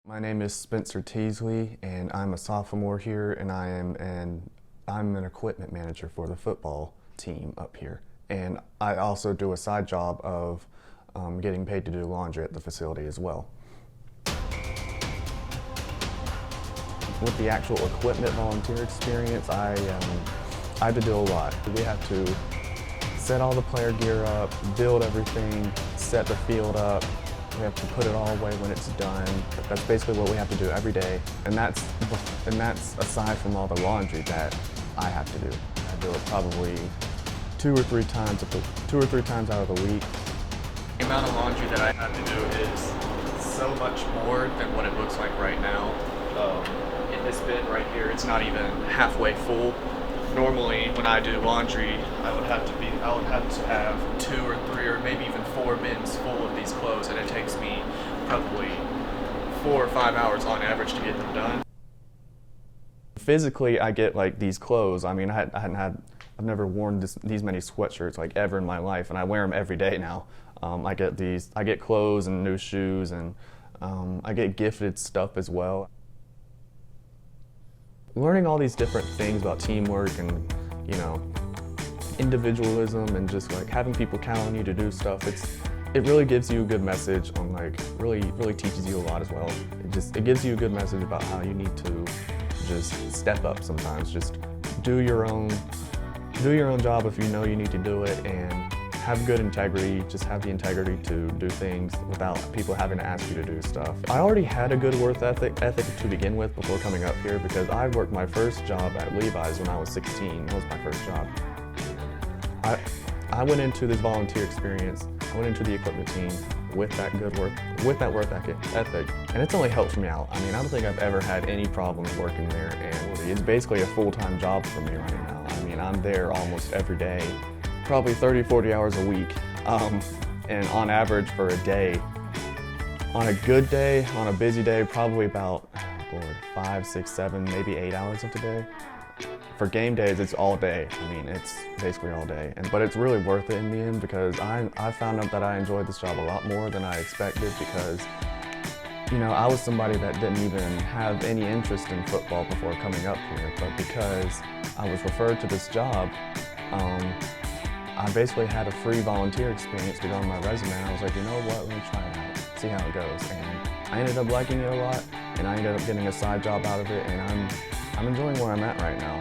My name is Spencer Teasley, and I'm a sophomore here, and I'm an equipment manager for the football team up here. And I also do a side job of getting paid to do laundry at the facility as well. With the actual equipment volunteer experience, I had to do a lot. We have to set all the player gear up, build everything, set the field up. We have to put it all away when it's done. That's basically what we have to do every day. And that's aside from all the laundry that I have to do. I do it probably two or three times out of the week. The amount of laundry that I have to do is so much more than what it looks like right now. In this bin right here, it's not even halfway full. Normally, when I do laundry, I would have to have 2 or 3 or maybe even 4 bins full of these clothes, and it takes me probably 4 or 5 hours on average to get them done. Physically, I get like these clothes. I mean, I've never worn these many sweatshirts like ever in my life, and I wear them every day now. I get clothes and new shoes, and I get gifted stuff as well. Learning all these different things about teamwork and, individualism and just like having people count on you to do stuff, it really gives you a good message on really teaches you a lot as well. It gives you a good message about how you need to just step up sometimes. Just do your own job if you know you need to do it, and have good integrity. Just have the integrity to do things without people having to ask you to do stuff. I already had a good work ethic to begin with before coming up here, because I worked my first job at Levi's when I was 16. That was my first job. I went into this volunteer experience, I went into the equipment team with that work ethic, and it's only helped me out. I mean, I don't think I've ever had any problems working there, and it's basically a full-time job for me right now. I mean, I'm there almost every day, probably 30, 40 hours a week, and on average for a day, on a good day, on a busy day, probably about 5, 6, 7, maybe 8 hours of the day. For game days, it's all day. I mean, it's basically all day. But it's really worth it in the end, because I found out that I enjoyed this job a lot more than I expected, because I was somebody that didn't even have any interest in football before coming up here, but because I was referred to this job, I basically had a free volunteer experience to go on my resume, and I was like, you know what, let me try it out, see how it goes. And I ended up liking it a lot, and I ended up getting a side job out of it, and I'm enjoying where I'm at right now.